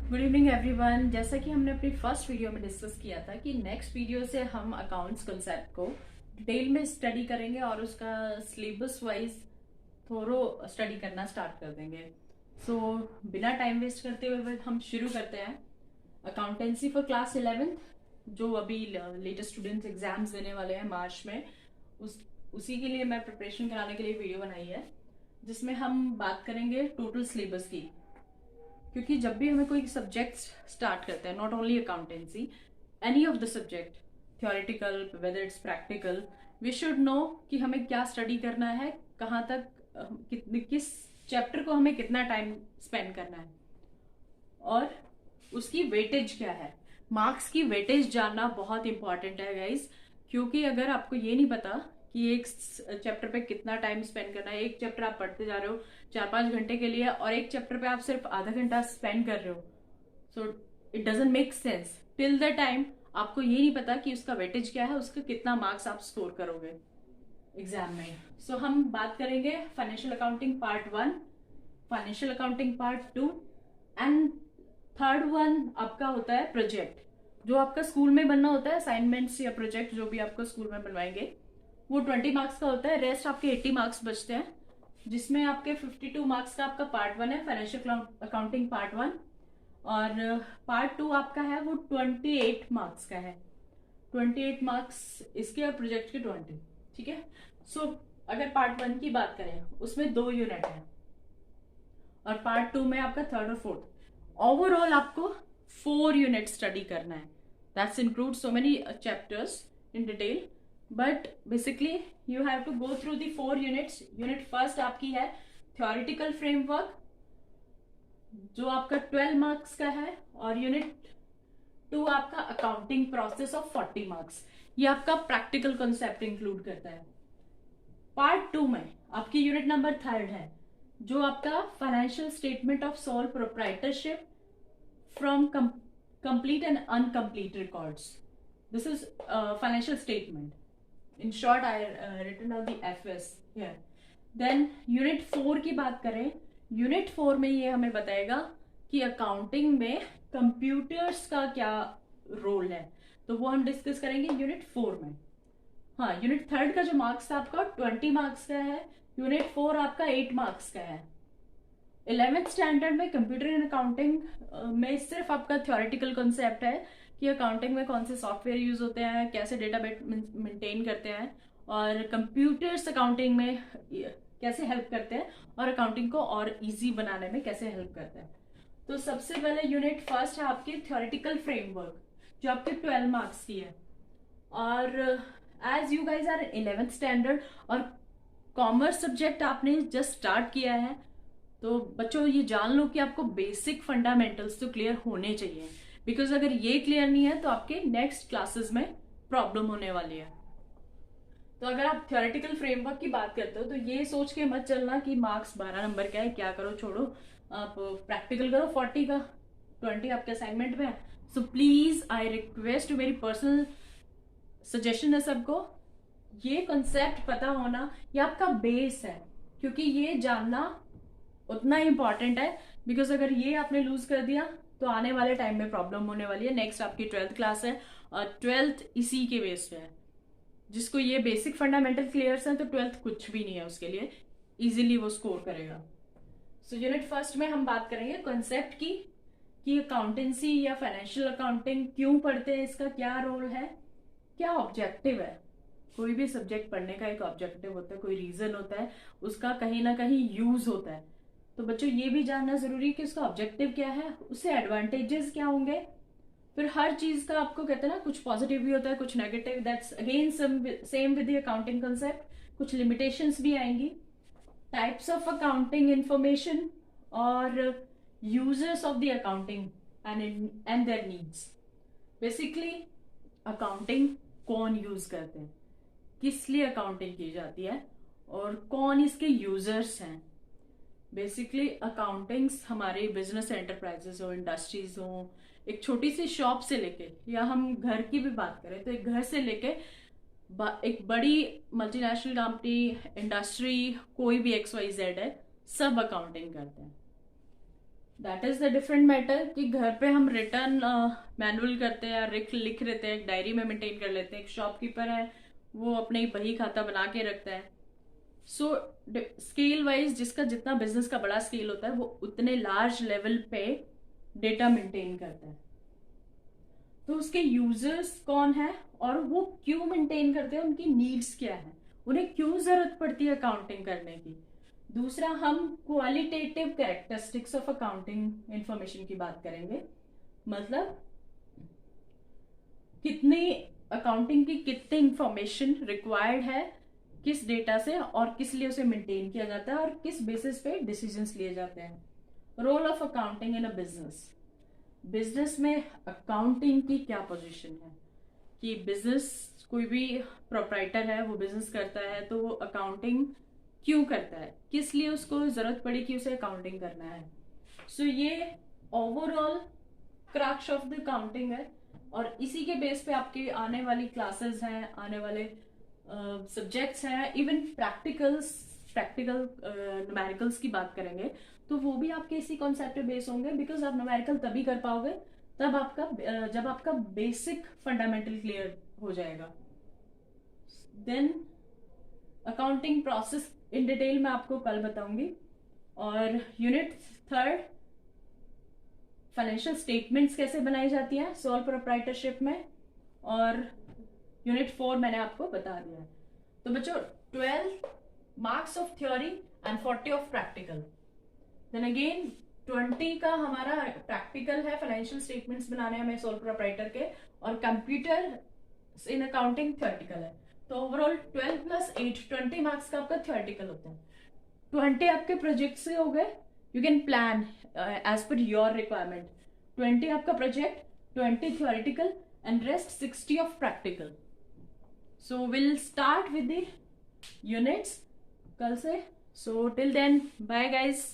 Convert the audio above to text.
Good evening everyone. जैसा कि हमने अपनी फर्स्ट वीडियो में डिस्कस किया था कि नेक्स्ट वीडियो से हम अकाउंट्स कंसेप्ट को डिटेल में स्टडी करेंगे और उसका सिलेबस वाइज थोरो स्टडी करना स्टार्ट कर देंगे। सो बिना टाइम वेस्ट करते हुए हम शुरू करते हैं अकाउंटेंसी फॉर क्लास 11th, जो अभी लेटेस्ट स्टूडेंट्स एग्जाम्स देने वाले हैं मार्च में। उसी के लिए मैं प्रिपरेशन कराने के लिए वीडियो बनाई है, जिसमें हम बात करेंगे टोटल सिलेबस की। क्योंकि जब भी हमें कोई सब्जेक्ट स्टार्ट करते हैं, not only accountancy, any of the subject, theoretical whether it's practical, we should know कि हमें क्या स्टडी करना है, कहाँ तक किस चैप्टर को हमें कितना टाइम स्पेंड करना है और उसकी वेटेज क्या है। मार्क्स की वेटेज जानना बहुत इंपॉर्टेंट है गाइज, क्योंकि अगर आपको ये नहीं पता कि एक चैप्टर पे कितना टाइम स्पेंड करना है, एक चैप्टर आप पढ़ते जा रहे हो 4-5 घंटे के लिए और एक चैप्टर पे आप सिर्फ आधा घंटा स्पेंड कर रहे हो, so it doesn't make sense till the time आपको ये नहीं पता कि उसका वेटेज क्या है, उसका कितना मार्क्स आप स्कोर करोगे एग्जाम में। सो हम बात करेंगे financial accounting part 1, financial accounting part 2 and third one आपका होता है प्रोजेक्ट, जो आपका स्कूल में बनना होता है। असाइनमेंट्स या प्रोजेक्ट जो भी आपको स्कूल में बनवाएंगे वो 20 मार्क्स का होता है, रेस्ट आपके 80 मार्क्स बचते हैं, जिसमें आपके 52 मार्क्स का आपका पार्ट 1 है फाइनेंशियल अकाउंटिंग पार्ट 1, और पार्ट 2 आपका है वो 28 मार्क्स का है। 28 मार्क्स इसके और प्रोजेक्ट के 20। ठीक है। सो अगर पार्ट 1 की बात करें उसमें 2 यूनिट है और पार्ट 2 में आपका थर्ड और फोर्थ। ओवरऑल आपको 4 यूनिट स्टडी करना है। That's include so many chapters in detail, but basically you have to go through the 4 units. Unit first आपकी है थ्योरेटिकल फ्रेमवर्क, जो आपका 12 मार्क्स का है, और यूनिट 2 आपका अकाउंटिंग प्रोसेस ऑफ 40 मार्क्स। ये आपका प्रैक्टिकल कॉन्सेप्ट इंक्लूड करता है। पार्ट 2 में आपकी यूनिट नंबर 3 है, जो आपका financial statement of sole proprietorship from complete and uncomplete records. This is financial statement. In short, I written down the FS here. Then unit 4 की बात करें, यूनिट 4 में ये हमें बताएगा कि अकाउंटिंग में कंप्यूटर्स का क्या रोल है, तो वो हम डिस्कस करेंगे यूनिट 4 में। हाँ, यूनिट 3 का जो मार्क्स था आपका 20 मार्क्स का है, यूनिट 4 आपका 8 मार्क्स का है। 11th स्टैंडर्ड में कंप्यूटर इन अकाउंटिंग में सिर्फ आपका थ्योरेटिकल कॉन्सेप्ट है कि अकाउंटिंग में कौन से सॉफ्टवेयर यूज होते हैं, कैसे डेटा मेंटेन करते हैं, और कंप्यूटर्स अकाउंटिंग में कैसे हेल्प करते हैं और अकाउंटिंग को और इजी बनाने में कैसे हेल्प करते हैं। तो सबसे पहले यूनिट फर्स्ट है आपकी थ्योरेटिकल फ्रेमवर्क, जो आपके 12 मार्क्स की है। और as you guys are 11th standard और कॉमर्स सब्जेक्ट आपने जस्ट स्टार्ट किया है, तो बच्चों ये जान लो कि आपको बेसिक फंडामेंटल्स तो क्लियर होने चाहिए, बिकॉज अगर ये क्लियर नहीं है तो आपके नेक्स्ट क्लासेस में प्रॉब्लम होने वाली है। तो अगर आप थ्योरेटिकल फ्रेमवर्क की बात करते हो तो ये सोच के मत चलना कि मार्क्स 12 नंबर का है, क्या करो छोड़ो, आप प्रैक्टिकल करो 40 का, 20 आपके असाइनमेंट में है। सो प्लीज आई रिक्वेस्ट, मेरी पर्सनल सजेशन है सबको, ये कॉन्सेप्ट पता होना ये आपका बेस है, क्योंकि ये जानना उतना इंपॉर्टेंट है। बिकॉज अगर ये आपने लूज कर दिया तो आने वाले टाइम में प्रॉब्लम होने वाली है। नेक्स्ट आपकी 12th क्लास है और 12th इसी के बेस पे है। जिसको ये बेसिक फंडामेंटल क्लियर है तो 12th कुछ भी नहीं है उसके लिए, इजीली वो स्कोर करेगा। सो यूनिट फर्स्ट में हम बात करेंगे कॉन्सेप्ट की, कि अकाउंटेंसी या फाइनेंशियल अकाउंटिंग क्यों पढ़ते हैं, इसका क्या रोल है, क्या ऑब्जेक्टिव है। कोई भी सब्जेक्ट पढ़ने का एक ऑब्जेक्टिव होता है, कोई रीजन होता है, उसका कहीं ना कहीं यूज होता है। तो बच्चों ये भी जानना जरूरी है कि उसका ऑब्जेक्टिव क्या है, उससे एडवांटेजेस क्या होंगे। फिर हर चीज का आपको कहते हैं ना, कुछ पॉजिटिव भी होता है कुछ negative, that's again same with the accounting concept. कुछ लिमिटेशंस भी आएंगी, टाइप्स ऑफ अकाउंटिंग इंफॉर्मेशन और users of the accounting and there needs. Basically accounting कौन यूज करते हैं, किस लिए अकाउंटिंग की जाती है और कौन इसके यूजर्स हैं। बेसिकली अकाउंटिंग्स हमारे बिजनेस एंटरप्राइजेस हो, इंडस्ट्रीज हो, एक छोटी सी शॉप से लेके, या हम घर की भी बात करें तो एक घर से लेके एक बड़ी मल्टीनेशनल कंपनी, इंडस्ट्री, कोई भी XYZ है, सब अकाउंटिंग करते हैं। That is the different matter कि घर पे हम रिटर्न मैनुअल करते हैं या लिख लेते हैं, एक डायरी में मेंटेन कर लेते हैं। एक शॉपकीपर है, वो अपने बही खाता बना के रखता है। सो स्केल वाइज जिसका जितना बिजनेस का बड़ा स्केल होता है वो उतने लार्ज लेवल पे डेटा मेंटेन करता है। तो उसके यूजर्स कौन है और वो क्यों मेंटेन करते हैं, उनकी नीड्स क्या है, उन्हें क्यों जरूरत पड़ती है अकाउंटिंग करने की। दूसरा, हम qualitative characteristics of accounting information की बात करेंगे। मतलब कितनी अकाउंटिंग की कितनी इंफॉर्मेशन रिक्वायर्ड है, किस डेटा से और किस लिए उसे मेंटेन किया जाता है और किस बेसिस पे डिसीजंस लिए जाते हैं। Role of accounting in a business, business में अकाउंटिंग की क्या पोजीशन है, कि बिजनेस कोई भी प्रोप्राइटर है वो बिजनेस करता है तो वो अकाउंटिंग क्यों करता है, किस लिए उसको जरूरत पड़ी कि उसे अकाउंटिंग करना है। सो ये overall crux of the accounting है। और इसी के बेस पे आपकी आने वाली क्लासेस हैं, आने वाले सब्जेक्ट्स हैं, इवन प्रैक्टिकल न्यूमेरिकल्स की बात करेंगे तो वो भी आपके इसी कॉन्सेप्ट पे बेस होंगे। बिकॉज आप न्यूमेरिकल तभी कर पाओगे तब जब आपका बेसिक फंडामेंटल क्लियर हो जाएगा। Then accounting process in detail मैं आपको कल बताऊंगी। और यूनिट थर्ड, फाइनेंशियल स्टेटमेंट्स कैसे बनाई जाती हैं सोल प्रोप्राइटरशिप में। और यूनिट 4 मैंने आपको बता दिया है। तो बच्चों 12 marks of theory and 40 of practical. Then again 20 का हमारा प्रैक्टिकल है, फाइनेंशियल स्टेटमेंट्स बनाने हमें सोल प्रोप्राइटर के, और कंप्यूटर इन अकाउंटिंग थ्योरेटिकल है। तो ओवरऑल 12 प्लस 8 20 मार्क्स का आपका थ्योरेटिकल होता है। 20 आपके प्रोजेक्ट से हो गए, you can plan as per your requirement. 20 आपका project, 20 theoretical and rest 60 of practical. So will start with the units कल से। So till then bye guys.